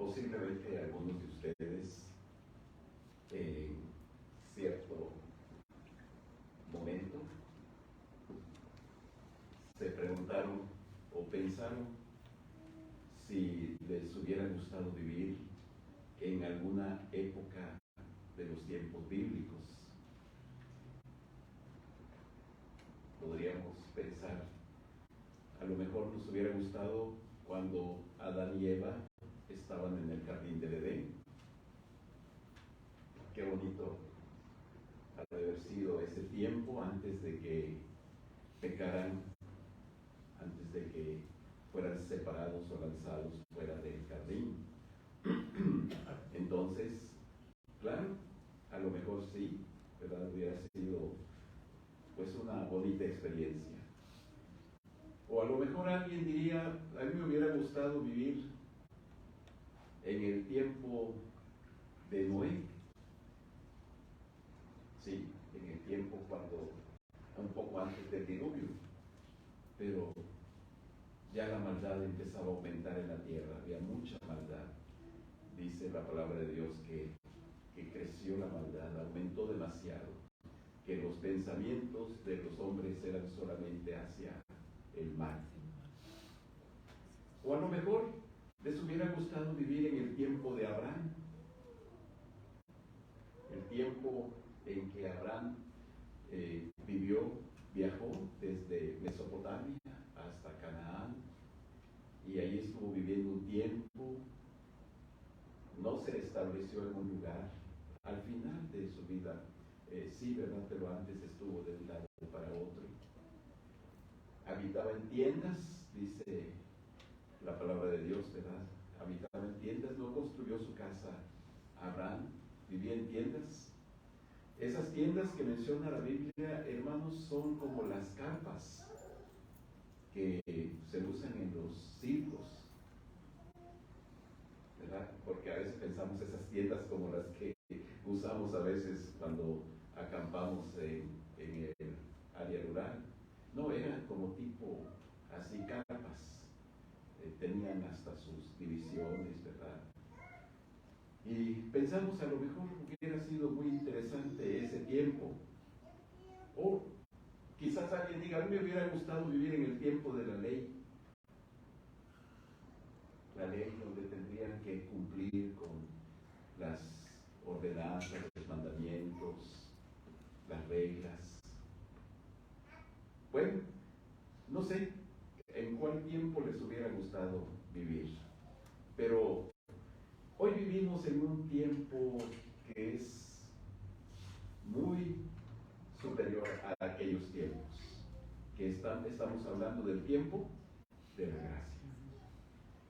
Posiblemente algunos de ustedes en cierto momento se preguntaron o pensaron si les hubiera gustado vivir en alguna época de los tiempos bíblicos. Podríamos pensar, a lo mejor nos hubiera gustado cuando Adán y Eva estaban en el jardín del Edén. Qué bonito ha de haber sido ese tiempo antes de que pecaran, antes de que fueran separados o lanzados fuera del jardín. Entonces, claro, a lo mejor sí, ¿verdad? Hubiera sido pues una bonita experiencia. O a lo mejor alguien diría, a mí me hubiera gustado vivir en el tiempo de Noé. Sí, en el tiempo cuando, un poco antes del diluvio, pero ya la maldad empezaba a aumentar en la tierra, había mucha maldad. Dice la palabra de Dios que creció la maldad, aumentó demasiado, que los pensamientos de los hombres eran solamente hacia el mal. O a lo mejor les hubiera gustado vivir en el tiempo de Abraham, el tiempo en que Abraham viajó desde Mesopotamia hasta Canaán, y ahí estuvo viviendo un tiempo, no se estableció en un lugar. Al final de su vida, sí, ¿verdad? Pero antes estuvo de un lado para otro. Habitaba en tiendas, dice la palabra de Dios, ¿verdad? Habitaba en tiendas, no construyó su casa Abraham, vivía en tiendas. Esas tiendas que menciona la Biblia, hermanos, son como las carpas que se usan en los circos, ¿verdad? Porque a veces pensamos esas tiendas como las que usamos a veces cuando acampamos en el área rural. No, eran como tipo así carpas, tenían hasta sus divisiones, ¿verdad? Y pensamos, a lo mejor hubiera sido muy interesante ese tiempo. O quizás alguien diga, a mí me hubiera gustado vivir en el tiempo de la ley donde tendrían que cumplir con las ordenanzas, los mandamientos, las reglas. Bueno, no sé en cuál tiempo les hubiera gustado vivir, pero hoy vivimos en un tiempo que es muy superior a aquellos tiempos, que estamos hablando del tiempo de la gracia.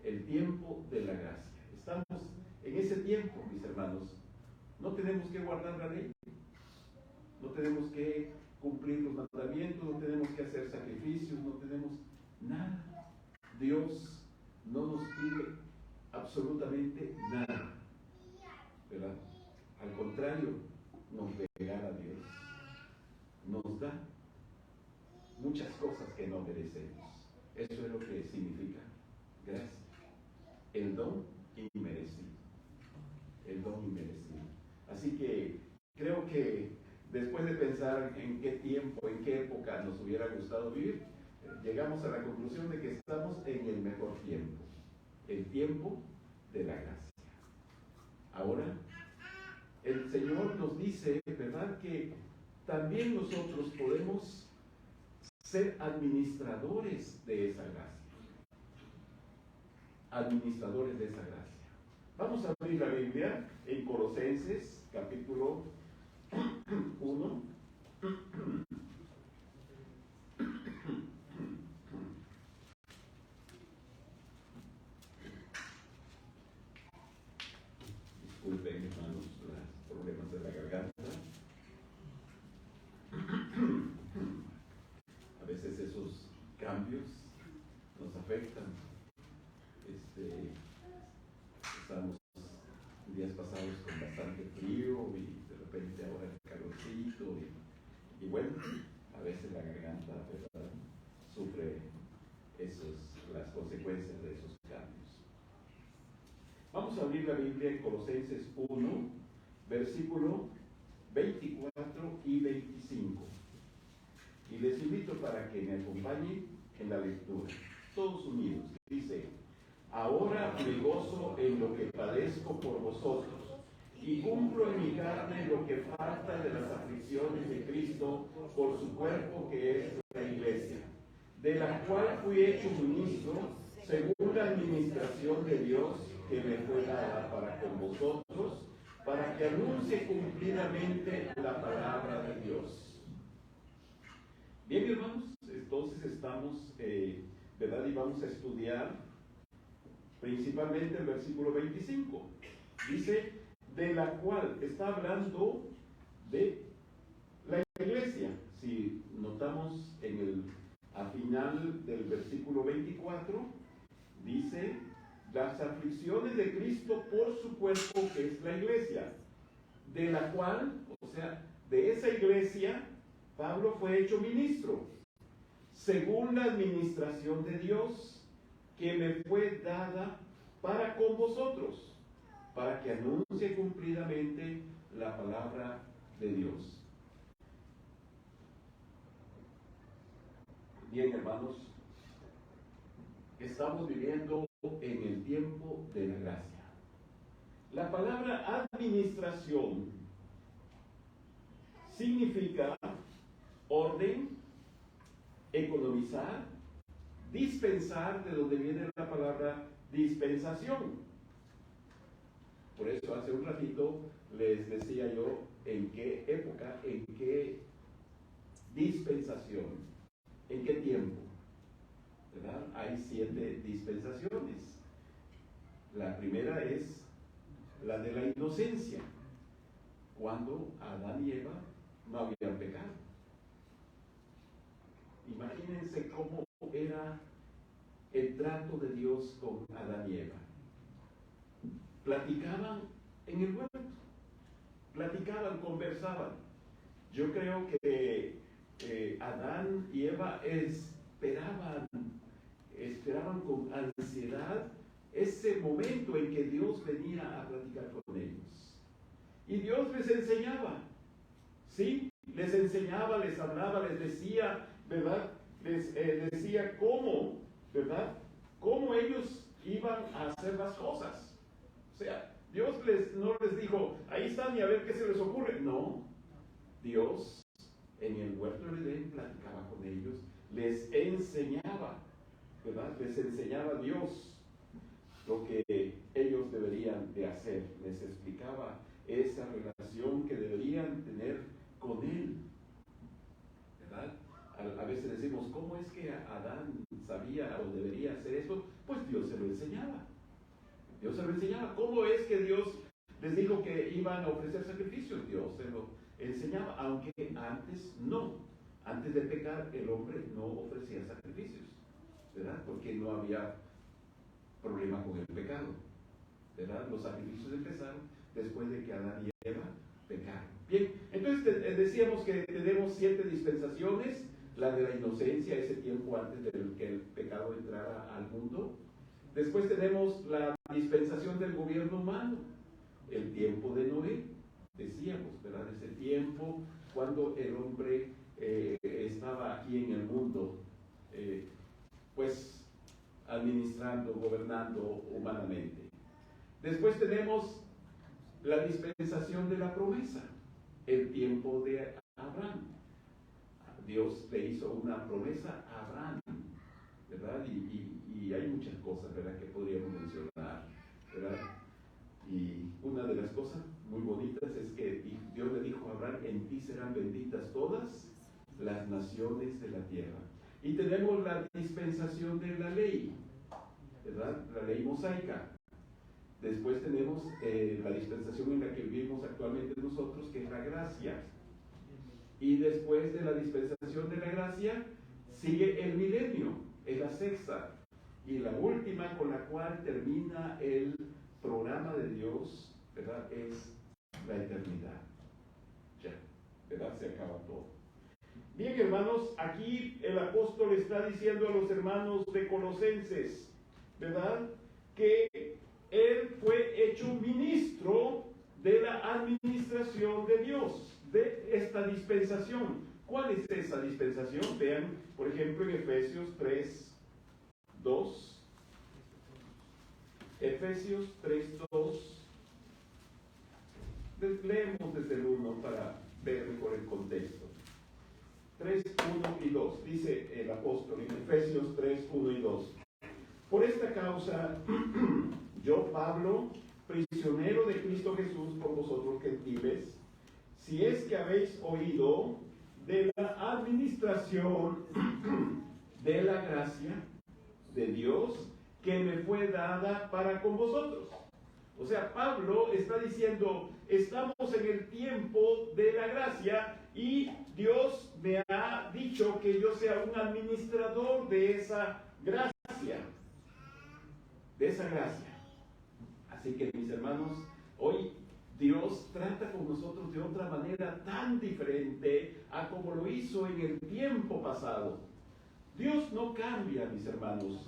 El tiempo de la gracia. Estamos en ese tiempo, mis hermanos. No tenemos que guardar la ley, no tenemos que cumplir los mandamientos, no tenemos que hacer sacrificios, no tenemos nada. Dios no nos pide absolutamente nada, ¿verdad? Al contrario, nos regala a Dios, nos da muchas cosas que no merecemos. Eso es lo que significa gracia, el don inmerecido, el don inmerecido. Así que creo que después de pensar en qué tiempo, en qué época nos hubiera gustado vivir, llegamos a la conclusión de que estamos en el mejor tiempo, el tiempo de la gracia. Ahora, el Señor nos dice, ¿verdad?, que también nosotros podemos ser administradores de esa gracia. Administradores de esa gracia. Vamos a abrir la Biblia en Colosenses, capítulo 1. Disculpen, hermanos, los problemas de la garganta. A veces esos cambios nos afectan. Estamos días pasados con bastante frío y de repente ahora el calorcito y bueno, a veces la garganta, ¿verdad?, sufre las consecuencias de esos cambios. Vamos a abrir la Biblia en Colosenses 1, versículo 24 y 25. Y les invito para que me acompañen en la lectura. Todos unidos. Dice: ahora me gozo en lo que padezco por vosotros, y cumplo en mi carne lo que falta de las aflicciones de Cristo por su cuerpo, que es la Iglesia, de la cual fui hecho ministro según la administración de Dios que me fue dada para con vosotros, para que anuncie cumplidamente la palabra de Dios. Bien, hermanos, entonces estamos, ¿verdad? Y vamos a estudiar principalmente el versículo 25. Dice, de la cual está hablando de la iglesia. Si notamos al final del versículo 24, dice, las aflicciones de Cristo por su cuerpo, que es la iglesia, de la cual, o sea, de esa iglesia, Pablo fue hecho ministro, según la administración de Dios, que me fue dada para con vosotros, para que anuncie cumplidamente la palabra de Dios. Bien, hermanos, estamos viviendo en el tiempo de la gracia. La palabra administración significa orden, economizar, dispensar, de donde viene la palabra dispensación. Por eso hace un ratito les decía yo en qué época, en qué dispensación, en qué tiempo, ¿verdad? Hay 7 dispensaciones. La primera es la de la inocencia, cuando Adán y Eva no habían pecado. Imagínense cómo era el trato de Dios con Adán y Eva. Platicaban en el huerto, platicaban, conversaban. Yo creo que Adán y Eva esperaban con ansiedad ese momento en que Dios venía a platicar con ellos. Y Dios les enseñaba, ¿sí? Les enseñaba, les hablaba, les decía, ¿verdad? Les decía cómo, ¿verdad? Cómo ellos iban a hacer las cosas. O sea, Dios no les dijo, ahí están y a ver qué se les ocurre. No, Dios en el huerto del Edén platicaba con ellos, les enseñaba, ¿verdad? Les enseñaba Dios lo que ellos deberían de hacer, les explicaba esa relación que deberían tener con Él, ¿verdad? A veces decimos, ¿cómo es que Adán sabía o debería hacer eso? Pues Dios se lo enseñaba. Dios se lo enseñaba. ¿Cómo es que Dios les dijo que iban a ofrecer sacrificios? Dios se lo enseñaba, aunque antes no. Antes de pecar, el hombre no ofrecía sacrificios, ¿verdad? Porque no había problema con el pecado, ¿verdad? Los sacrificios empezaron después de que Adán y Eva pecaron. Bien, entonces decíamos que tenemos 7 dispensaciones. La de la inocencia, ese tiempo antes de que el pecado entrara al mundo. Después tenemos la dispensación del gobierno humano, el tiempo de Noé, decíamos, ¿verdad? Ese tiempo cuando el hombre estaba aquí en el mundo, pues administrando, gobernando humanamente. Después tenemos la dispensación de la promesa, el tiempo de Abraham. Dios le hizo una promesa a Abraham, ¿verdad? Y hay muchas cosas, ¿verdad?, que podríamos mencionar, ¿verdad? Y una de las cosas muy bonitas es que Dios le dijo a Abraham, en ti serán benditas todas las naciones de la tierra. Y tenemos la dispensación de la ley, ¿verdad? La ley mosaica. Después tenemos la dispensación en la que vivimos actualmente nosotros, que es la gracia. Y después de la dispensación de la gracia, sigue el milenio, es la 6ª. Y la última con la cual termina el programa de Dios, ¿verdad?, es la eternidad. Ya, ¿verdad? Se acaba todo. Bien, hermanos, aquí el apóstol está diciendo a los hermanos de Colosenses, ¿verdad?, que él fue hecho ministro de la administración de Dios, de esta dispensación. ¿Cuál es esa dispensación? Vean, por ejemplo, en Efesios 3:2. Efesios 3:2. Leemos desde el 1 para ver mejor el contexto. 3:1 y 2. Dice el apóstol en Efesios 3:1 y 2. Por esta causa, yo, Pablo, prisionero de Cristo Jesús por vosotros gentiles, si es que habéis oído de la administración de la gracia de Dios que me fue dada para con vosotros. O sea, Pablo está diciendo, estamos en el tiempo de la gracia y Dios me ha dicho que yo sea un administrador de esa gracia. De esa gracia. Así que, mis hermanos, hoy Dios trata con nosotros de otra manera tan diferente a como lo hizo en el tiempo pasado. Dios no cambia, mis hermanos.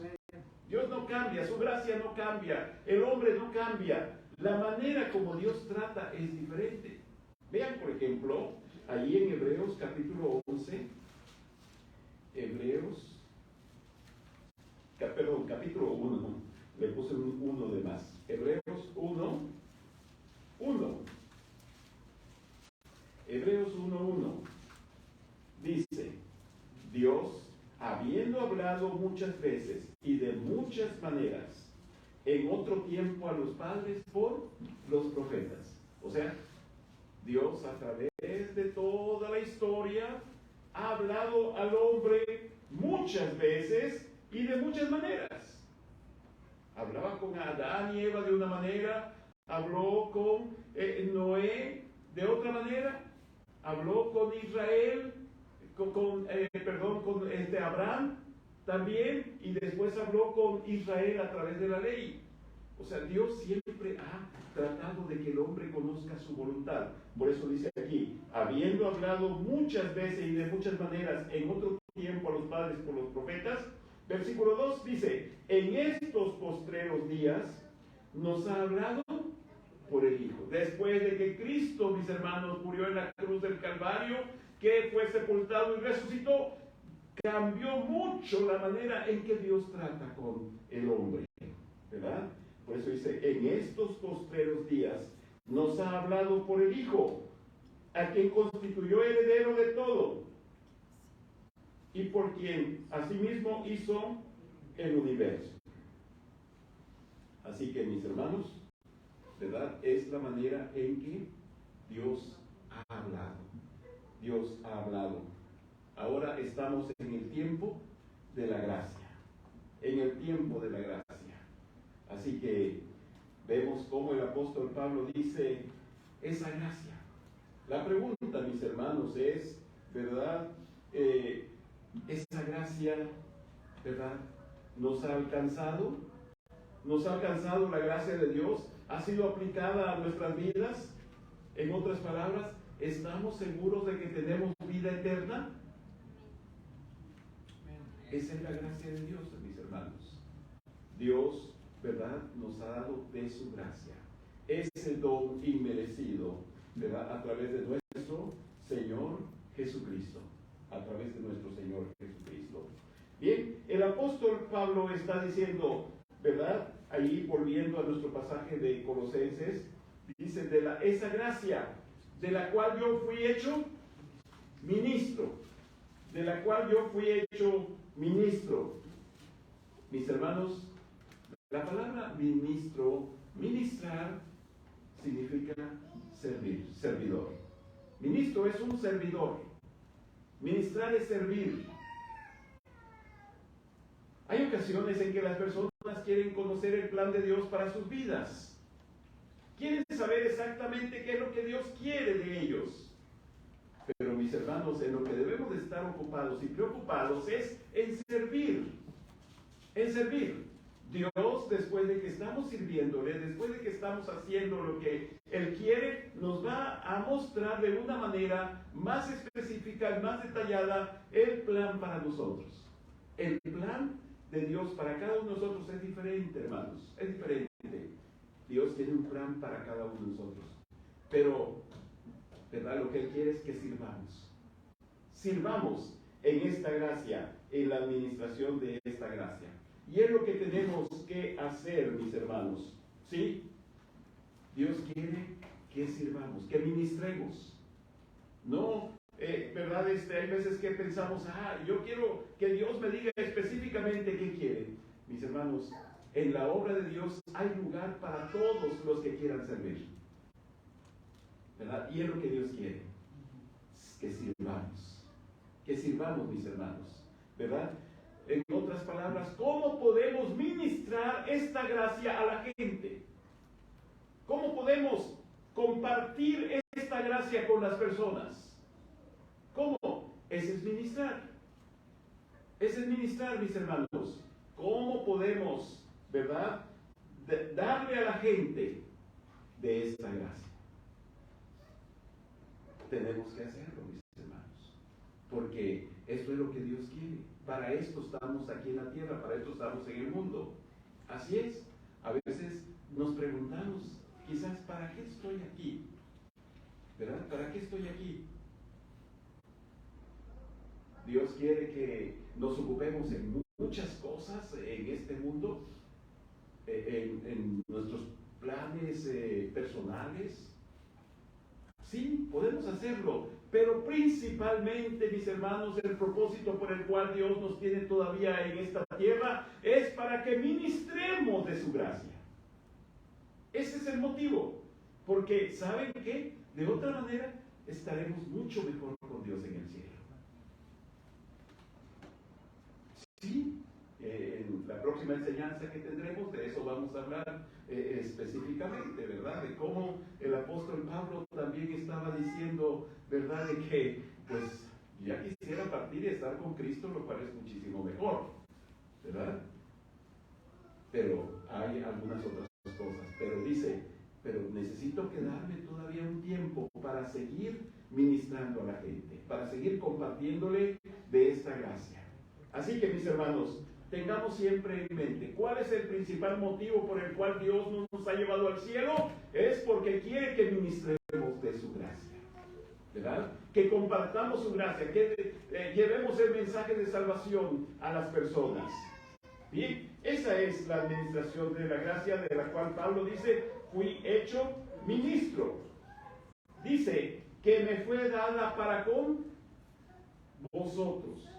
Dios no cambia, su gracia no cambia, el hombre no cambia. La manera como Dios trata es diferente. Vean, por ejemplo, allí en Hebreos capítulo 11, capítulo 1, le puse un 1 de más. Hebreos 1:1. Hebreos 1:1 dice, Dios, habiendo hablado muchas veces y de muchas maneras, en otro tiempo a los padres por los profetas. O sea, Dios a través de toda la historia ha hablado al hombre muchas veces y de muchas maneras. Hablaba con Adán y Eva de una manera, habló con Noé de otra manera, habló con Israel, con Abraham también, y después habló con Israel a través de la ley. O sea, Dios siempre ha tratado de que el hombre conozca su voluntad. Por eso dice aquí, habiendo hablado muchas veces y de muchas maneras en otro tiempo a los padres por los profetas, versículo 2 dice, en estos postreros días nos ha hablado por el Hijo. Después de que Cristo, mis hermanos, murió en la cruz del Calvario, que fue sepultado y resucitó, cambió mucho la manera en que Dios trata con el hombre, ¿verdad? Por eso dice, en estos postreros días nos ha hablado por el Hijo, a quien constituyó heredero de todo, y por quien asimismo hizo el universo. Así que, mis hermanos, ¿verdad? Es la manera en que Dios ha hablado. Dios ha hablado. Ahora estamos en el tiempo de la gracia. En el tiempo de la gracia. Así que vemos cómo el apóstol Pablo dice esa gracia. La pregunta, mis hermanos, es, ¿verdad? Esa gracia, ¿verdad? ¿Nos ha alcanzado? ¿Nos ha alcanzado la gracia de Dios? ¿Ha sido aplicada a nuestras vidas? En otras palabras, ¿estamos seguros de que tenemos vida eterna? Esa es la gracia de Dios, mis hermanos. Dios, ¿verdad?, nos ha dado de su gracia. Ese don inmerecido, ¿verdad?, a través de nuestro Señor Jesucristo. A través de nuestro Señor Jesucristo. Bien, el apóstol Pablo está diciendo, ¿verdad?, ahí volviendo a nuestro pasaje de Colosenses, dice, esa gracia de la cual yo fui hecho ministro, de la cual yo fui hecho ministro. Mis hermanos, la palabra ministro, ministrar, significa servir, servidor. Ministro es un servidor. Ministrar es servir. Hay ocasiones en que las personas quieren conocer el plan de Dios para sus vidas. Quieren saber exactamente qué es lo que Dios quiere de ellos. Pero, mis hermanos, en lo que debemos de estar ocupados y preocupados es en servir. En servir. Dios, después de que estamos sirviéndole, después de que estamos haciendo lo que Él quiere, nos va a mostrar de una manera más específica, más detallada, el plan para nosotros. El plan de Dios para cada uno de nosotros es diferente, hermanos, es diferente. Dios tiene un plan para cada uno de nosotros. Pero, ¿verdad? Lo que Él quiere es que sirvamos. Sirvamos en esta gracia, en la administración de esta gracia. Y es lo que tenemos que hacer, mis hermanos. ¿Sí? Dios quiere que sirvamos, que ministremos. No, ¿verdad? Hay veces que pensamos, yo quiero que Dios me diga específicamente qué quiere. Mis hermanos, en la obra de Dios hay lugar para todos los que quieran servir. ¿Verdad? Y es lo que Dios quiere. Que sirvamos. Que sirvamos, mis hermanos. ¿Verdad? En otras palabras, ¿cómo podemos ministrar esta gracia a la gente? ¿Cómo podemos compartir esta gracia con las personas? ¿Cómo? Ese es ministrar. Ese es ministrar, mis hermanos. ¿Cómo podemos, verdad, darle a la gente de esta gracia? Tenemos que hacerlo, mis hermanos. Porque esto es lo que Dios quiere. Para esto estamos aquí en la tierra, para esto estamos en el mundo. Así es. A veces nos preguntamos, quizás, ¿para qué estoy aquí? ¿Verdad? ¿Para qué estoy aquí? Dios quiere que nos ocupemos en muchas cosas en este mundo, en nuestros planes personales. Sí, podemos hacerlo, pero principalmente, mis hermanos, el propósito por el cual Dios nos tiene todavía en esta tierra es para que ministremos de su gracia. Ese es el motivo, porque ¿saben qué? De otra manera estaremos mucho mejor con Dios en el cielo. Sí, en la próxima enseñanza que tendremos, de eso vamos a hablar específicamente, ¿verdad? De cómo el apóstol Pablo también estaba diciendo, ¿verdad? De que, pues, ya quisiera partir y estar con Cristo, lo cual es muchísimo mejor, ¿verdad? Pero hay algunas otras cosas. Pero dice, pero necesito quedarme todavía un tiempo para seguir ministrando a la gente, para seguir compartiéndole de esta gracia. Así que, mis hermanos, tengamos siempre en mente, ¿cuál es el principal motivo por el cual Dios nos ha llevado al cielo? Es porque quiere que ministremos de su gracia, ¿verdad? Que compartamos su gracia, que llevemos el mensaje de salvación a las personas. Bien, esa es la administración de la gracia de la cual Pablo dice, fui hecho ministro. Dice, que me fue dada para con vosotros.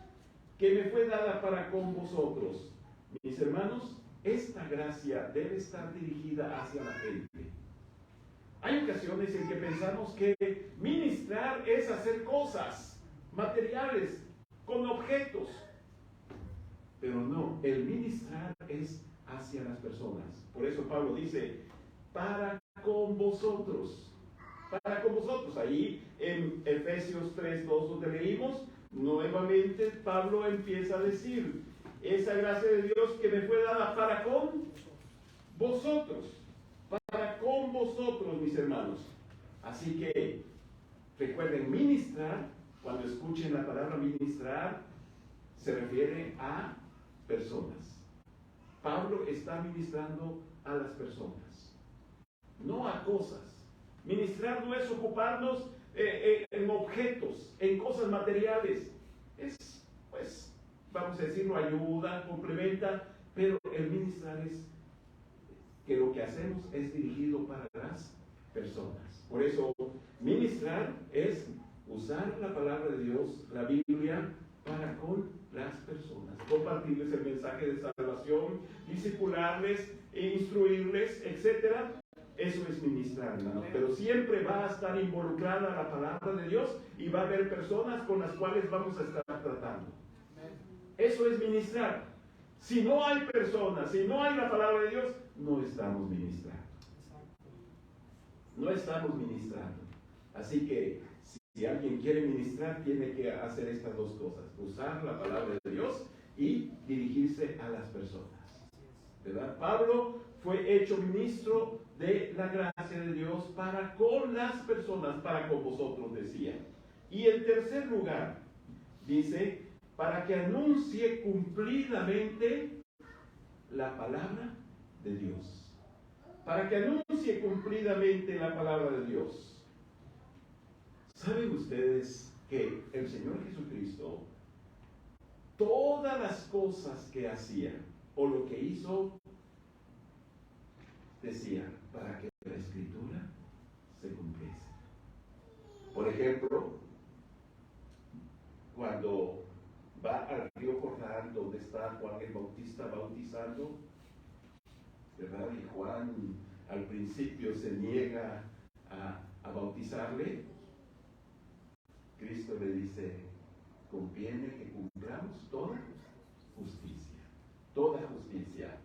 Que me fue dada para con vosotros. Mis hermanos, esta gracia debe estar dirigida hacia la gente. Hay ocasiones en que pensamos que ministrar es hacer cosas materiales, con objetos. Pero no, el ministrar es hacia las personas. Por eso Pablo dice, para con vosotros. Para con vosotros. Ahí en Efesios 3:2 donde leímos, nuevamente Pablo empieza a decir, esa gracia de Dios que me fue dada para con vosotros. Para con vosotros, mis hermanos. Así que recuerden, ministrar, cuando escuchen la palabra ministrar, se refiere a personas. Pablo está ministrando a las personas, no a cosas. Ministrar no es ocuparnos en objetos, en cosas materiales. Es, pues, vamos a decirlo, ayuda, complementa, pero el ministrar es que lo que hacemos es dirigido para las personas. Por eso, ministrar es usar la palabra de Dios, la Biblia, para con las personas, compartirles el mensaje de salvación, discipularles, instruirles, etc. Eso es ministrar, hermano. Pero siempre va a estar involucrada la palabra de Dios y va a haber personas con las cuales vamos a estar tratando. Eso es ministrar. Si no hay personas, si no hay la palabra de Dios, no estamos ministrando. No estamos ministrando. Así que si alguien quiere ministrar, tiene que hacer estas dos cosas: usar la palabra de Dios y dirigirse a las personas, ¿verdad? Pablo fue hecho ministro de la gracia de Dios para con las personas, para con vosotros, decía. Y en tercer lugar, dice, para que anuncie cumplidamente la palabra de Dios. para que anuncie cumplidamente la palabra de Dios. ¿Saben ustedes que el Señor Jesucristo, todas las cosas que hacía o lo que hizo, decía para que la Escritura se cumpliese? Por ejemplo, cuando va al río Jordán, donde está Juan el Bautista bautizando, ¿verdad? Y Juan al principio se niega a bautizarle. Cristo le dice: conviene que cumplamos toda justicia, toda justicia.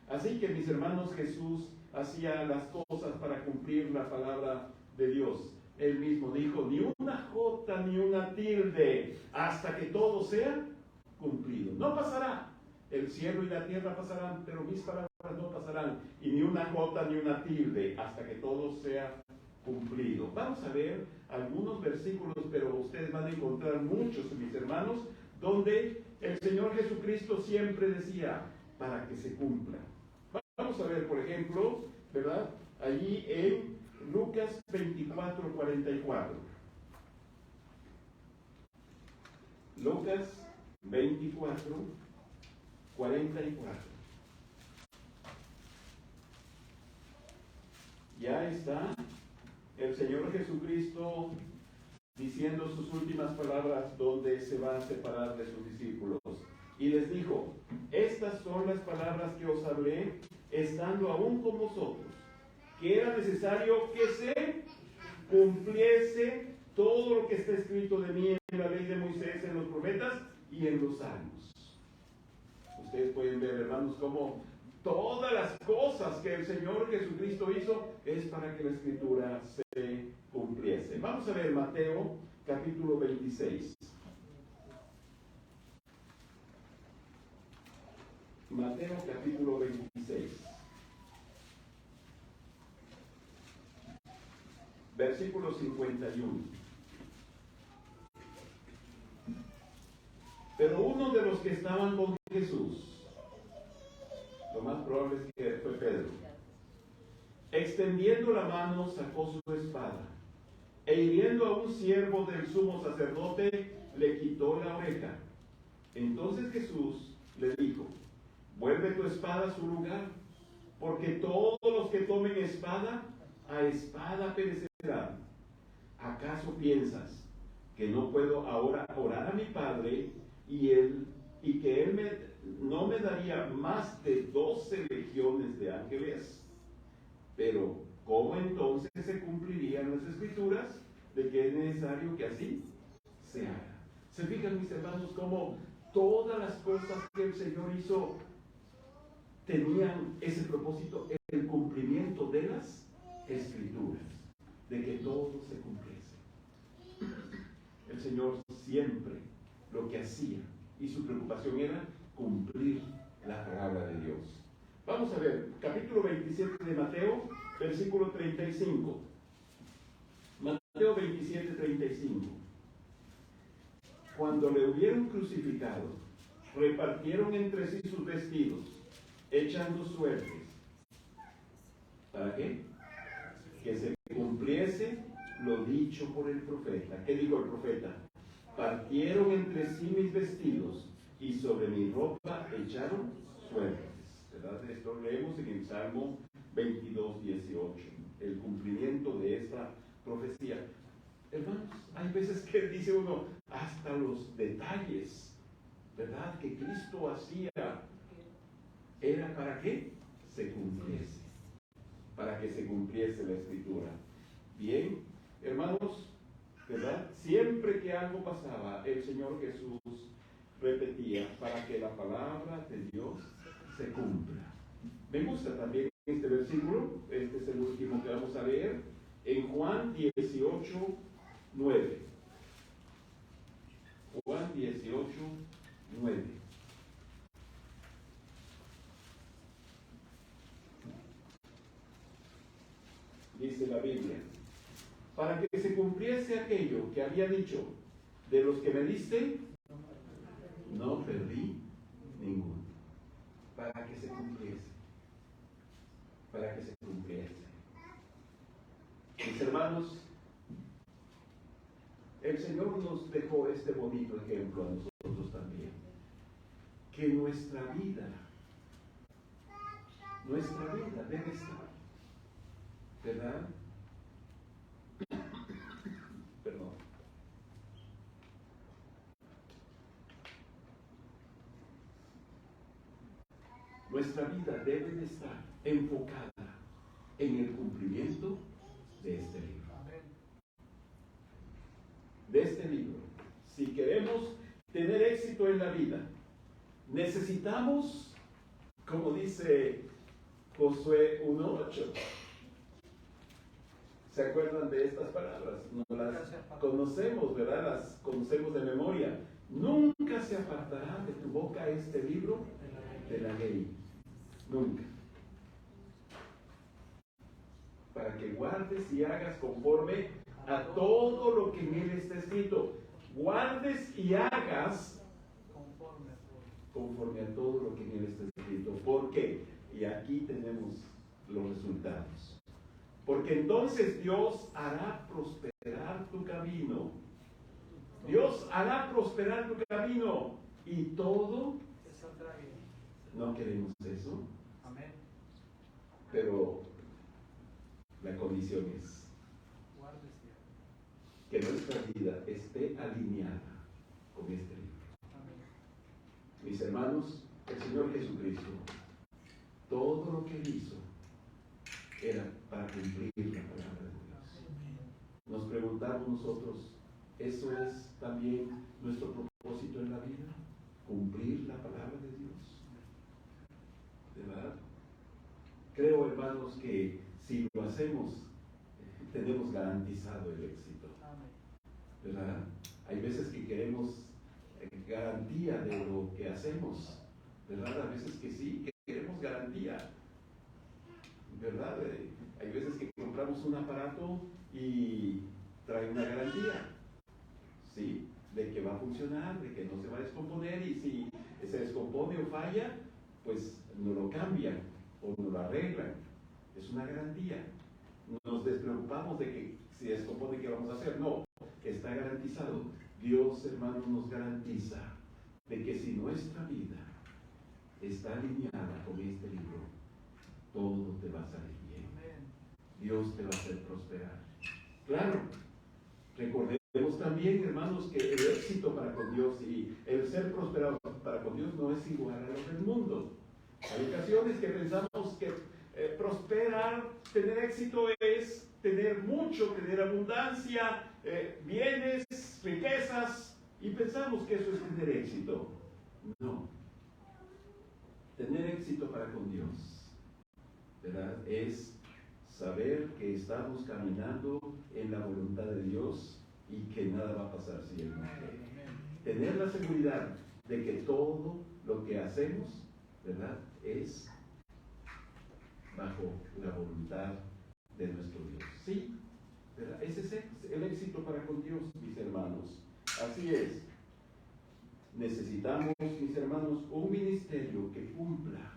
Así que, mis hermanos, Jesús hacía las cosas para cumplir la palabra de Dios. Él mismo dijo: ni una jota ni una tilde, hasta que todo sea cumplido. No pasará. El cielo y la tierra pasarán, pero mis palabras no pasarán. Y ni una jota ni una tilde, hasta que todo sea cumplido. Vamos a ver algunos versículos, pero ustedes van a encontrar muchos, mis hermanos, donde el Señor Jesucristo siempre decía para que se cumpla. Vamos a ver, por ejemplo, ¿verdad? Allí en Lucas 24:44. Lucas 24:44. Ya está el Señor Jesucristo diciendo sus últimas palabras, donde se va a separar de sus discípulos. Y les dijo: estas son las palabras que os hablé, estando aún con vosotros, que era necesario que se cumpliese todo lo que está escrito de mí en la ley de Moisés, en los profetas y en los salmos. Ustedes pueden ver, hermanos, cómo todas las cosas que el Señor Jesucristo hizo es para que la Escritura se cumpliese. Vamos a ver Mateo capítulo 26. Mateo capítulo 26. Versículo 51. Pero uno de los que estaban con Jesús, lo más probable es que fue Pedro, extendiendo la mano, sacó su espada, e hiriendo a un siervo del sumo sacerdote, le quitó la oreja. Entonces Jesús le dijo: vuelve tu espada a su lugar, porque todos los que tomen espada, a espada perecerán. ¿Acaso piensas que no puedo ahora orar a mi Padre y que Él no me daría más de 12 legiones de ángeles? Pero ¿cómo entonces se cumplirían las Escrituras de que es necesario que así se haga? ¿Se fijan, mis hermanos, cómo todas las cosas que el Señor hizo tenían ese propósito, el cumplimiento de las Escrituras, de que todo se cumpliese? El Señor siempre lo que hacía y su preocupación era cumplir la palabra de Dios. Vamos a ver, capítulo 27 de Mateo, versículo 35. Mateo 27:35. Cuando le hubieron crucificado, repartieron entre sí sus vestidos, echando suertes. ¿Para qué? Que se cumpliese lo dicho por el profeta. ¿Qué dijo el profeta? Partieron entre sí mis vestidos y sobre mi ropa echaron suertes. ¿Verdad? Esto leemos en el Salmo 22:18. El cumplimiento de esta profecía. Hermanos, hay veces que dice uno hasta los detalles, ¿verdad? Que Cristo hacía. ¿Era para qué? Se cumpliese. Para que se cumpliese la Escritura. Bien, hermanos, ¿verdad? Siempre que algo pasaba, el Señor Jesús repetía para que la palabra de Dios se cumpla. Me gusta también este versículo, este es el último que vamos a leer, en Juan 18:9. Juan 18:9. Dice la Biblia: para que se cumpliese aquello que había dicho, de los que me diste, no perdí ninguno. Para que se cumpliese. Para que se cumpliese. Mis hermanos, el Señor nos dejó este bonito ejemplo a nosotros también. Que nuestra vida debe estar, ¿verdad? Perdón. Nuestra vida debe de estar enfocada en el cumplimiento de este libro. De este libro. Si queremos tener éxito en la vida, necesitamos, como dice Josué 1:8. ¿Se acuerdan de estas palabras? No las conocemos, ¿verdad? Las conocemos de memoria. Nunca se apartará de tu boca este libro de la ley. Nunca. Para que guardes y hagas conforme a todo lo que en él está escrito. Guardes y hagas conforme a todo lo que en él está escrito. ¿Por qué? Y aquí tenemos los resultados. Porque entonces Dios hará prosperar tu camino. Dios hará prosperar tu camino. Y todo. No queremos eso. Amén. Pero la condición es que nuestra vida esté alineada con este libro. Amén. Mis hermanos, el Señor Jesucristo, todo lo que Él hizo era para cumplir la palabra de Dios. Nos preguntamos nosotros, ¿eso es también nuestro propósito en la vida? ¿Cumplir la palabra de Dios? ¿De verdad? Creo, hermanos, que si lo hacemos, tenemos garantizado el éxito. ¿Verdad? Hay veces que queremos garantía de lo que hacemos, ¿verdad? A veces que sí, que queremos garantía, ¿verdad? Hay veces que compramos un aparato y trae una garantía, ¿sí? De que va a funcionar, de que no se va a descomponer, y si se descompone o falla, pues no lo cambian o no lo arreglan. Es una garantía. Nos despreocupamos de que si descompone, ¿qué vamos a hacer? No, está garantizado. Dios, hermanos, nos garantiza de que si nuestra vida está alineada con este libro, todo te va a salir bien. Dios te va a hacer prosperar. Claro, recordemos también, hermanos, que el éxito para con Dios y el ser prosperado para con Dios no es igual a lo del mundo. Hay ocasiones que pensamos que prosperar, tener éxito es tener mucho, tener abundancia, bienes, riquezas, y pensamos que eso es tener éxito. No. Tener éxito para con Dios, ¿verdad? Es saber que estamos caminando en la voluntad de Dios y que nada va a pasar si Él no quiere. Tener la seguridad de que todo lo que hacemos, ¿verdad?, es bajo la voluntad de nuestro Dios. Sí, ¿verdad? Ese es el éxito para con Dios, mis hermanos. Así es. Necesitamos, mis hermanos, un ministerio que cumpla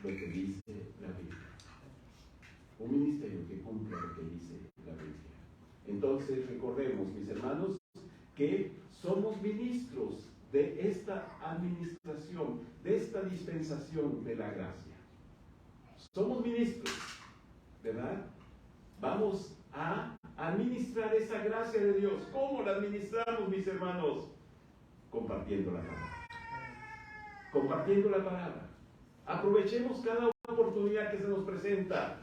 lo que dice la Biblia. Un ministerio que cumpla lo que dice la Biblia. Entonces, recordemos, mis hermanos, que somos ministros de esta administración, de esta dispensación de la gracia. Somos ministros, ¿verdad? Vamos a administrar esa gracia de Dios. ¿Cómo la administramos, mis hermanos? Compartiendo la palabra. Compartiendo la palabra. Aprovechemos cada oportunidad que se nos presenta,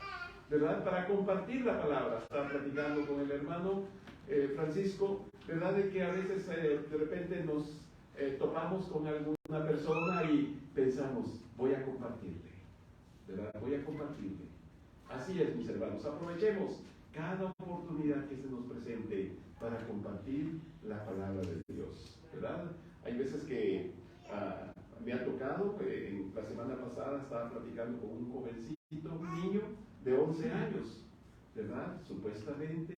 ¿verdad?, para compartir la palabra. Estaba platicando con el hermano Francisco, ¿verdad?, de que a veces de repente nos topamos con alguna persona y pensamos, voy a compartirle, ¿verdad? Voy a compartirle. Así es, mis hermanos, aprovechemos cada oportunidad que se nos presente para compartir la palabra de Dios, ¿verdad? Hay veces que me ha tocado, la semana pasada estaba platicando con un jovencito, un niño de 11 años, ¿verdad? Supuestamente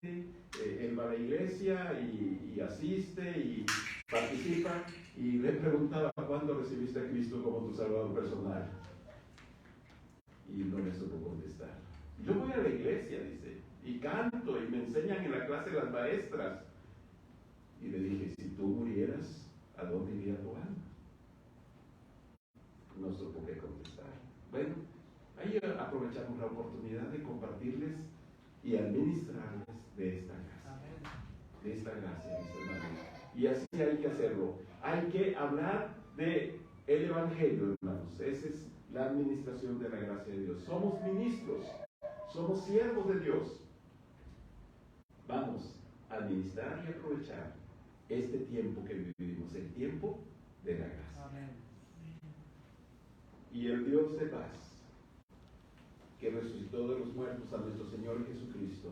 él va a la iglesia y asiste y participa, y le preguntaba, ¿cuándo recibiste a Cristo como tu Salvador personal? Y no me supo contestar. Yo voy a la iglesia, dice, y canto y me enseñan en la clase las maestras. Y le dije, si tú murieras, ¿a dónde iría tu alma? No supo qué contestar. Bueno, ahí aprovechamos la oportunidad de compartirles y administrarles de esta gracia. De esta gracia, mis hermanos. Y así hay que hacerlo. Hay que hablar de el Evangelio, hermanos. Esa es la administración de la gracia de Dios. Somos ministros, somos siervos de Dios. Vamos a administrar y aprovechar este tiempo que vivimos, el tiempo de la gracia. Amén. Y el Dios de paz, que resucitó de los muertos a nuestro Señor Jesucristo,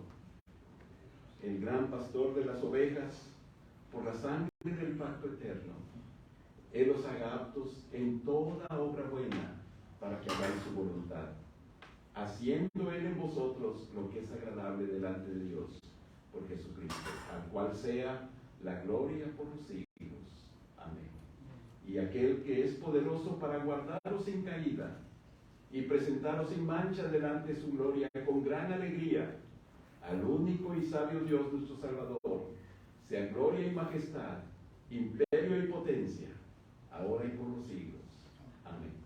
el gran pastor de las ovejas, por la sangre del pacto eterno, Él los haga aptos en toda obra buena para que hagáis su voluntad, haciendo Él en vosotros lo que es agradable delante de Dios, por Jesucristo, al cual sea la gloria por los siglos. Amén. Y aquel que es poderoso para guardaros sin caída y presentaros sin mancha delante de su gloria con gran alegría, al único y sabio Dios nuestro Salvador, sea gloria y majestad, imperio y potencia, ahora y por los siglos. Amén.